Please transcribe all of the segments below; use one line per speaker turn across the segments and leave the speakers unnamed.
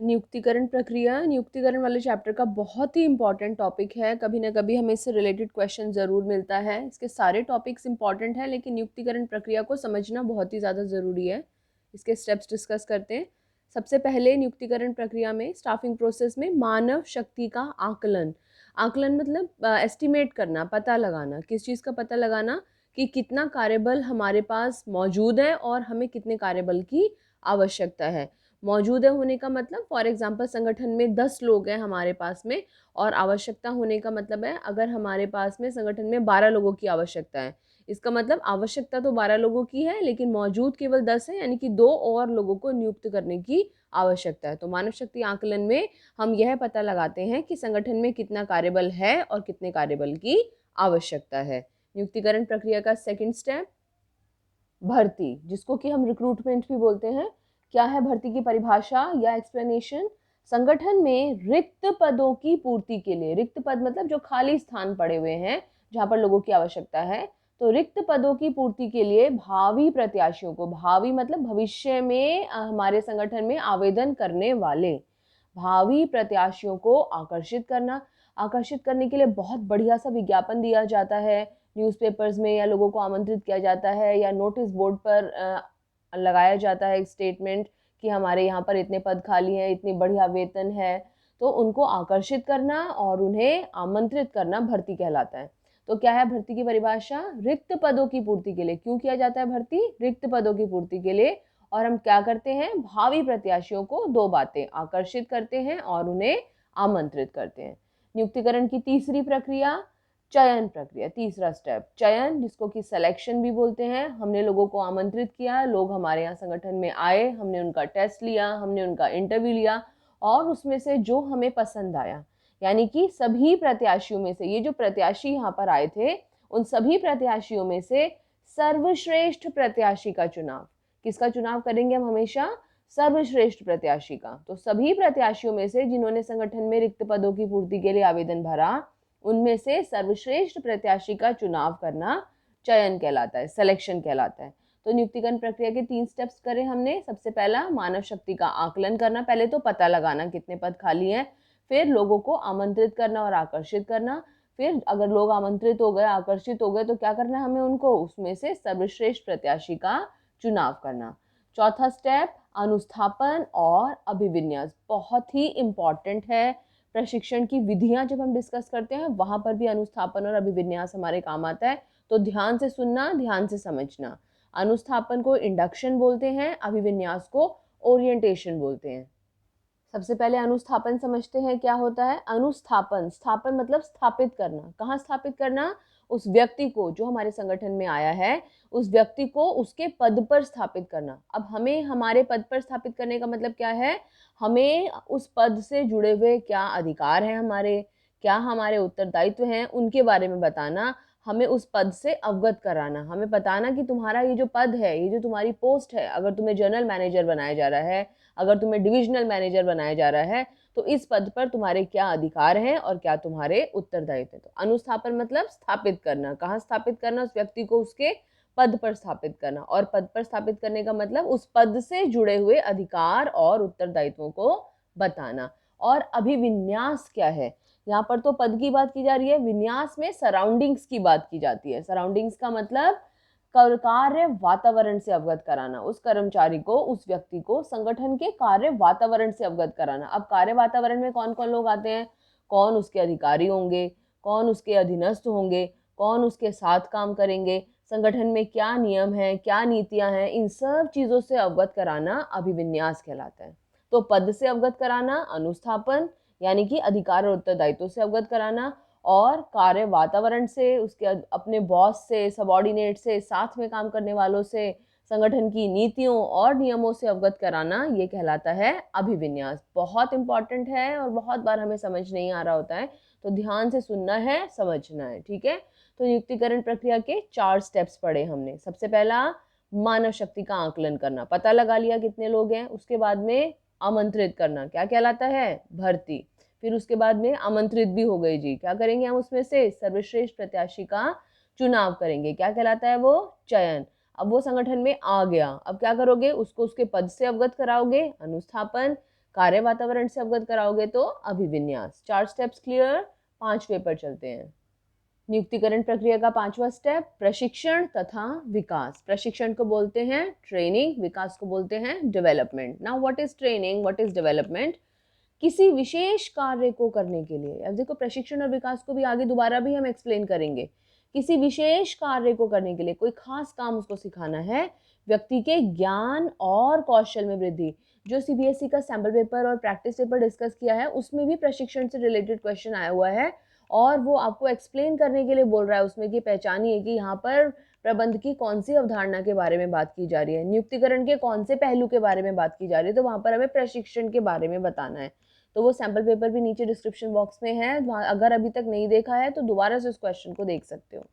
नियुक्तिकरण प्रक्रिया नियुक्तिकरण वाले चैप्टर का बहुत ही इंपॉर्टेंट टॉपिक है। कभी ना कभी हमें इससे रिलेटेड क्वेश्चन ज़रूर मिलता है। इसके सारे टॉपिक्स इंपॉर्टेंट हैं, लेकिन नियुक्तिकरण प्रक्रिया को समझना बहुत ही ज़्यादा ज़रूरी है। इसके स्टेप्स डिस्कस करते हैं। सबसे पहले नियुक्तिकरण प्रक्रिया में स्टाफिंग प्रोसेस में मानव शक्ति का आकलन। आकलन मतलब एस्टिमेट करना, पता लगाना। किस चीज़ का पता लगाना? कि कितना कार्यबल हमारे पास मौजूद है और हमें कितने कार्यबल की आवश्यकता है। मौजूद है होने का मतलब फॉर एग्जांपल संगठन में 10 लोग हैं हमारे पास में, और आवश्यकता होने का मतलब है अगर हमारे पास में संगठन में 12 लोगों की आवश्यकता है। इसका मतलब आवश्यकता तो 12 लोगों की है, लेकिन मौजूद केवल 10 है, यानी कि 2 और लोगों को नियुक्त करने की आवश्यकता है। तो मानव शक्ति आकलन में हम यह पता लगाते हैं कि संगठन में कितना कार्यबल है और कितने कार्यबल की आवश्यकता है। नियुक्तिकरण प्रक्रिया का सेकंड स्टेप भर्ती, जिसको कि हम रिक्रूटमेंट भी बोलते हैं। क्या है भर्ती की परिभाषा या एक्सप्लेनेशन? संगठन में रिक्त पदों की पूर्ति के लिए, रिक्त पद मतलब जो खाली स्थान पड़े हुए हैं जहाँ पर लोगों की आवश्यकता है, तो रिक्त पदों की पूर्ति के लिए भावी प्रत्याशियों को, भावी मतलब भविष्य में हमारे संगठन में आवेदन करने वाले भावी प्रत्याशियों को आकर्षित करना। आकर्षित करने के लिए बहुत बढ़िया सा विज्ञापन दिया जाता है न्यूज़पेपर्स में, या लोगों को आमंत्रित किया जाता है, या नोटिस बोर्ड पर लगाया जाता है एक स्टेटमेंट कि हमारे यहाँ पर इतने पद खाली हैं, इतनी बढ़िया वेतन है। तो उनको आकर्षित करना और उन्हें आमंत्रित करना भर्ती कहलाता है। तो क्या है भर्ती की परिभाषा? रिक्त पदों की पूर्ति के लिए। क्यों किया जाता है भर्ती? रिक्त पदों की पूर्ति के लिए। और हम क्या करते हैं? भावी प्रत्याशियों को 2 बातें, आकर्षित करते हैं और उन्हें आमंत्रित करते हैं। नियुक्तिकरण की तीसरी प्रक्रिया चयन प्रक्रिया, तीसरा स्टेप चयन, जिसको कि सिलेक्शन भी बोलते हैं। हमने लोगों को आमंत्रित किया, लोग हमारे यहाँ संगठन में आए, हमने उनका टेस्ट लिया, हमने उनका इंटरव्यू लिया, और उसमें से जो हमें पसंद आया, यानी कि सभी प्रत्याशियों में से, ये जो प्रत्याशी यहाँ पर आए थे उन सभी प्रत्याशियों में से सर्वश्रेष्ठ प्रत्याशी का चुनाव। किसका चुनाव करेंगे हम हमेशा? सर्वश्रेष्ठ प्रत्याशी का। तो सभी प्रत्याशियों में से जिन्होंने संगठन में रिक्त पदों की पूर्ति के लिए आवेदन भरा, उनमें से सर्वश्रेष्ठ प्रत्याशी का चुनाव करना चयन कहलाता है, सिलेक्शन कहलाता है। तो नियुक्तिकरण प्रक्रिया के 3 स्टेप्स करे हमने। सबसे पहला मानव शक्ति का आकलन करना, पहले तो पता लगाना कितने पद खाली हैं, फिर लोगों को आमंत्रित करना और आकर्षित करना, फिर अगर लोग आमंत्रित हो गए, आकर्षित हो गए, तो क्या करना है हमें? उनको उसमें से सर्वश्रेष्ठ प्रत्याशी का चुनाव करना। चौथा स्टेप अनुस्थापन और अभिविन्यास, बहुत ही इंपॉर्टेंट है। प्रशिक्षण की विधियां जब हम डिस्कस करते हैं वहां पर भी अनुस्थापन और अभिविन्यास हमारे काम आता है। तो ध्यान से सुनना, ध्यान से समझना। अनुस्थापन को इंडक्शन बोलते हैं, अभिविन्यास को ओरिएंटेशन बोलते हैं। सबसे पहले अनुस्थापन समझते हैं क्या होता है। अनुस्थापन, स्थापन मतलब स्थापित करना। कहाँ स्थापित करना? उस व्यक्ति को, जो हमारे संगठन में आया है, उस व्यक्ति को उसके पद पर स्थापित करना। अब हमें हमारे पद पर स्थापित करने का मतलब क्या है? हमें उस पद से जुड़े हुए क्या अधिकार हैं हमारे, क्या हमारे उत्तरदायित्व हैं, उनके बारे में बताना। हमें उस पद से अवगत कराना, हमें बताना कि तुम्हारा ये जो पद है, ये जो तुम्हारी पोस्ट है, अगर तुम्हें जनरल मैनेजर बनाया जा रहा है, अगर तुम्हें डिविजनल मैनेजर बनाया जा रहा है, तो इस पद पर तुम्हारे क्या अधिकार हैं और क्या तुम्हारे उत्तरदायित्व हैं। तो अनुस्थापन मतलब स्थापित करना। कहाँ स्थापित करना? उस व्यक्ति को उसके पद पर स्थापित करना। और पद पर स्थापित करने का मतलब उस पद से जुड़े हुए अधिकार और उत्तरदायित्वों को बताना। और अभिविन्यास क्या है? यहाँ पर तो पद की बात की जा रही है, विन्यास में सराउंडिंग्स की बात की जाती है। सराउंडिंग्स का मतलब कार्य वातावरण से अवगत कराना, उस कर्मचारी को, उस व्यक्ति को संगठन के कार्य वातावरण से अवगत कराना। अब कार्य वातावरण में कौन कौन लोग आते हैं? कौन उसके अधिकारी होंगे, कौन उसके अधीनस्थ होंगे, कौन उसके साथ काम करेंगे, संगठन में क्या नियम है, क्या नीतियां हैं, इन सब चीजों से अवगत कराना अभिविन्यास कहलाता है। तो पद से अवगत कराना अनुस्थापन, यानी कि अधिकार और उत्तरदायित्व से अवगत कराना, और कार्य वातावरण से, उसके अपने बॉस से, सबॉर्डिनेट से, साथ में काम करने वालों से, संगठन की नीतियों और नियमों से अवगत कराना, ये कहलाता है अभिविन्यास। बहुत इंपॉर्टेंट है और बहुत बार हमें समझ नहीं आ रहा होता है, तो ध्यान से सुनना है, समझना है, ठीक है। तो नियुक्तिकरण प्रक्रिया के 4 स्टेप्स पढ़े हमने। सबसे पहला मानव शक्ति का आकलन करना, पता लगा लिया कितने लोग हैं। उसके बाद में आमंत्रित करना, क्या कहलाता है? भर्ती। फिर उसके बाद में आमंत्रित भी हो गई जी, क्या करेंगे हम? उसमें से सर्वश्रेष्ठ प्रत्याशी का चुनाव करेंगे, क्या कहलाता है वो? चयन। अब वो संगठन में आ गया, अब क्या करोगे? उसको उसके पद से अवगत कराओगे, अनुस्थापन। कार्य वातावरण से अवगत कराओगे तो अभिविन्यास। 4 स्टेप्स क्लियर। 5वें पर चलते हैं। नियुक्तिकरण प्रक्रिया का 5वां स्टेप प्रशिक्षण तथा विकास। प्रशिक्षण को बोलते हैं ट्रेनिंग, विकास को बोलते हैं development. Now what is training, what is development? किसी विशेष कार्य को करने के लिए, अब देखो प्रशिक्षण और विकास को भी आगे दोबारा भी हम एक्सप्लेन करेंगे। किसी विशेष कार्य को करने के लिए कोई खास काम उसको सिखाना है, व्यक्ति के ज्ञान और कौशल में वृद्धि। जो सीबीएसई का सैम्पल पेपर और प्रैक्टिस पेपर डिस्कस किया है उसमें भी प्रशिक्षण से रिलेटेड क्वेश्चन आया हुआ है और वो आपको एक्सप्लेन करने के लिए बोल रहा है उसमें कि पहचानिए कि यहाँ पर प्रबंध की कौन सी अवधारणा के बारे में बात की जा रही है, नियुक्तिकरण के कौन से पहलू के बारे में बात की जा रही है, तो वहाँ पर हमें प्रशिक्षण के बारे में बताना है। तो वो सैम्पल पेपर भी नीचे डिस्क्रिप्शन बॉक्स में है, अगर अभी तक नहीं देखा है तो दोबारा से उस क्वेश्चन को देख सकते हो।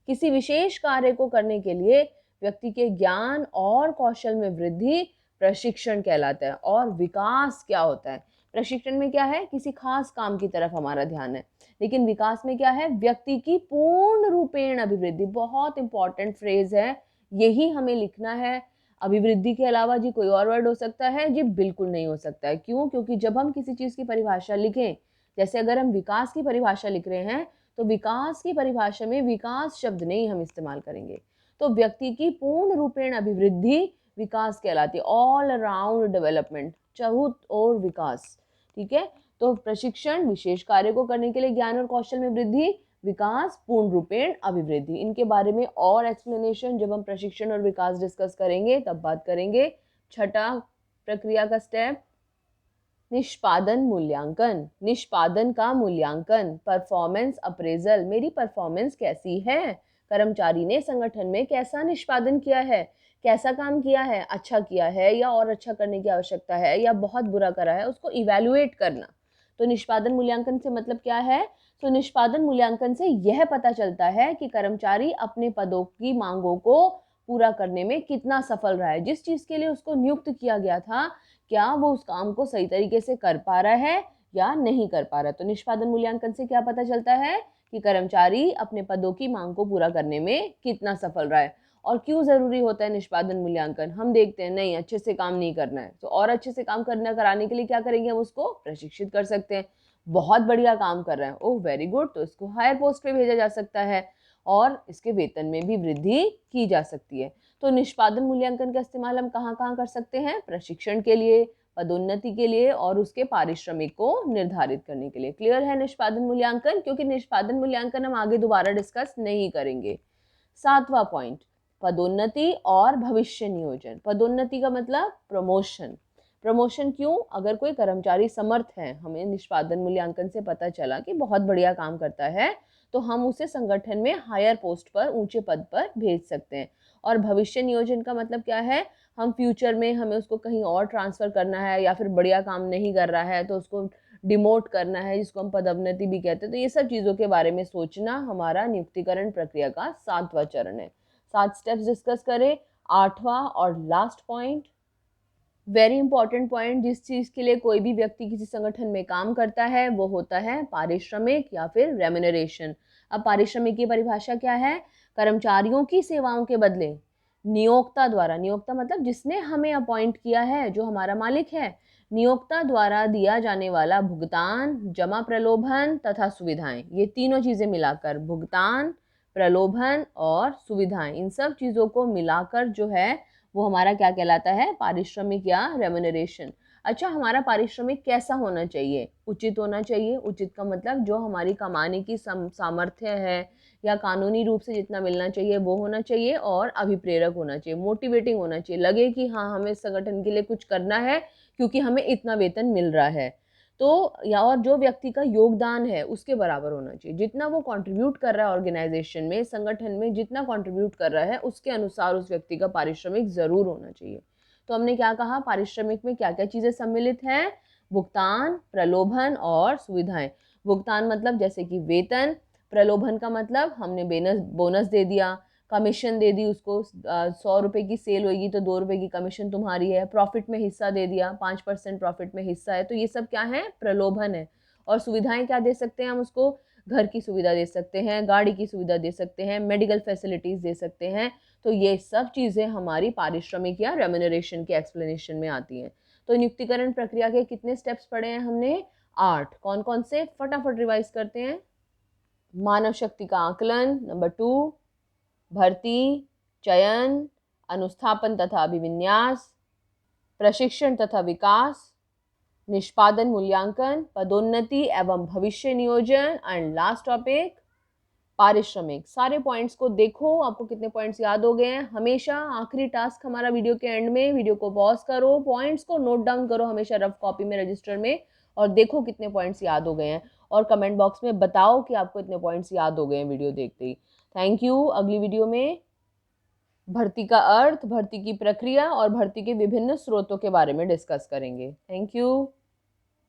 किसी विशेष कार्य को करने के लिए व्यक्ति के ज्ञान और कौशल में वृद्धि प्रशिक्षण कहलाता है। और विकास क्या होता है? प्रशिक्षण में क्या है, किसी खास काम की तरफ हमारा ध्यान है, लेकिन विकास में क्या है, व्यक्ति की पूर्ण रूपेण अभिवृद्धि। बहुत इंपॉर्टेंट फ्रेज है, यही हमें लिखना है। अभिवृद्धि के अलावा जी कोई और वर्ड हो सकता है? जी बिल्कुल नहीं हो सकता है। क्यों? क्योंकि जब हम किसी चीज़ की परिभाषा लिखें, जैसे अगर हम विकास की परिभाषा लिख रहे हैं तो विकास की परिभाषा में विकास शब्द नहीं हम इस्तेमाल करेंगे। तो व्यक्ति की पूर्ण रूपेण अभिवृद्धि विकास कहलाती है, ऑल अराउंड डेवलपमेंट, चहुत और विकास। ठीक है, तो प्रशिक्षण विशेष कार्य को करने के लिए ज्ञान और कौशल में वृद्धि, विकास पूर्ण रूपेण अभिवृद्धि। इनके बारे में और एक्सप्लेनेशन जब हम प्रशिक्षण और विकास डिस्कस करेंगे तब बात करेंगे। 6ठा प्रक्रिया का स्टेप निष्पादन मूल्यांकन। निष्पादन का मूल्यांकन, परफॉर्मेंस अप्रेजल, मेरी परफॉर्मेंस कैसी है, कर्मचारी ने संगठन में कैसा निष्पादन किया है, कैसा काम किया है, अच्छा किया है या और अच्छा करने की आवश्यकता है या बहुत बुरा करा है, उसको इवैल्यूएट करना। तो निष्पादन मूल्यांकन से मतलब क्या है? तो निष्पादन मूल्यांकन से यह पता चलता है कि कर्मचारी अपने पदों की मांगों को पूरा करने में कितना सफल रहा है। जिस चीज़ के लिए उसको नियुक्त किया गया था, क्या वो उस काम को सही तरीके से कर पा रहा है या नहीं कर पा रहा। तो निष्पादन मूल्यांकन से क्या पता चलता है कि कर्मचारी अपने पदों की मांग को पूरा करने में कितना सफल रहा है। और क्यों ज़रूरी होता है निष्पादन मूल्यांकन? हम देखते हैं नहीं अच्छे से काम नहीं करना है, तो और अच्छे से काम करना कराने के लिए क्या करेंगे, हम उसको प्रशिक्षित कर सकते हैं। बहुत बढ़िया काम कर रहा है, ओह वेरी गुड, तो इसको हायर पोस्ट पे भेजा जा सकता है और इसके वेतन में भी वृद्धि की जा सकती है। तो निष्पादन मूल्यांकन का इस्तेमाल हम कहाँ कहाँ कर सकते हैं? प्रशिक्षण के लिए, पदोन्नति के लिए और उसके पारिश्रमिक को निर्धारित करने के लिए। क्लियर है निष्पादन मूल्यांकन? क्योंकि निष्पादन मूल्यांकन हम आगे दोबारा डिस्कस नहीं करेंगे। 7वां पॉइंट पदोन्नति और भविष्य नियोजन। पदोन्नति का मतलब प्रमोशन। प्रमोशन क्यों? अगर कोई कर्मचारी समर्थ है, हमें निष्पादन मूल्यांकन से पता चला कि बहुत बढ़िया काम करता है, तो हम उसे संगठन में हायर पोस्ट पर, ऊंचे पद पर भेज सकते हैं। और भविष्य नियोजन का मतलब क्या है? हम फ्यूचर में हमें उसको कहीं और ट्रांसफ़र करना है या फिर बढ़िया काम नहीं कर रहा है तो उसको डिमोट करना है, जिसको हम पदोन्नति भी कहते हैं। तो ये सब चीज़ों के बारे में सोचना हमारा नियुक्तिकरण प्रक्रिया का 7वां चरण है। 7 स्टेप्स डिस्कस करें। 8वां और last point, very important point, जिस चीज़ के लिए कोई भी व्यक्ति किसी संगठन में काम करता है वो होता है पारिश्रमिक या फिर रेम्युनरेशन। अब पारिश्रमिक की परिभाषा क्या है? कर्मचारियों की सेवाओं के बदले नियोक्ता द्वारा, नियोक्ता मतलब जिसने हमें अपॉइंट किया है, जो हमारा मालिक है, नियोक्ता द्वारा दिया जाने वाला भुगतान, जमा प्रलोभन तथा सुविधाएं। ये तीनों चीज़ें मिलाकर, भुगतान, प्रलोभन और सुविधाएं, इन सब चीज़ों को मिलाकर जो है वो हमारा क्या कहलाता है? पारिश्रमिक या रेम्युनरेशन। अच्छा, हमारा पारिश्रमिक कैसा होना चाहिए? उचित होना चाहिए। उचित का मतलब जो हमारी कमाने की सामर्थ्य है या कानूनी रूप से जितना मिलना चाहिए वो होना चाहिए और अभिप्रेरक होना चाहिए, मोटिवेटिंग होना चाहिए, लगे कि हाँ हमें संगठन के लिए कुछ करना है क्योंकि हमें इतना वेतन मिल रहा है। तो या और जो व्यक्ति का योगदान है उसके बराबर होना चाहिए, जितना वो कंट्रीब्यूट कर रहा है ऑर्गेनाइजेशन में, संगठन में जितना कंट्रीब्यूट कर रहा है उसके अनुसार उस व्यक्ति का पारिश्रमिक ज़रूर होना चाहिए। तो हमने क्या कहा, पारिश्रमिक में क्या क्या चीज़ें सम्मिलित हैं? भुगतान, प्रलोभन और सुविधाएं। भुगतान मतलब जैसे कि वेतन, प्रलोभन का मतलब हमने बोनस दे दिया, कमीशन दे दी उसको, 100 रुपये की सेल होगी तो 2 रुपये की कमीशन तुम्हारी है, प्रॉफिट में हिस्सा दे दिया, 5% प्रॉफिट में हिस्सा है, तो ये सब क्या है? प्रलोभन है। और सुविधाएं क्या दे सकते हैं हम उसको? घर की सुविधा दे सकते हैं, गाड़ी की सुविधा दे सकते हैं, मेडिकल फैसिलिटीज़ दे सकते हैं। तो ये सब चीज़ें हमारी पारिश्रमिक या रेम्युनरेशन के एक्सप्लेनेशन में आती हैं। तो नियुक्तिकरण प्रक्रिया के कितने स्टेप्स पढ़े हैं हमने? 8। कौन कौन से? फटाफट रिवाइज करते हैं। मानव शक्ति का आकलन, नंबर 2, भर्ती, चयन, अनुस्थापन तथा अभिविन्यास, प्रशिक्षण तथा विकास, निष्पादन मूल्यांकन, पदोन्नति एवं भविष्य नियोजन, एंड लास्ट टॉपिक पारिश्रमिक। सारे पॉइंट्स को देखो, आपको कितने पॉइंट्स याद हो गए हैं। हमेशा आखिरी टास्क हमारा वीडियो के एंड में, वीडियो को पॉज करो, पॉइंट्स को नोट डाउन करो हमेशा रफ कॉपी में, रजिस्टर में, और देखो कितने पॉइंट्स याद हो गए हैं, और कमेंट बॉक्स में बताओ कि आपको इतने पॉइंट्स याद हो गए हैं वीडियो देखते ही। Thank you. अगली वीडियो में भर्ती का अर्थ, भर्ती की प्रक्रिया और भर्ती के विभिन्न स्रोतों के बारे में डिस्कस करेंगे। Thank you.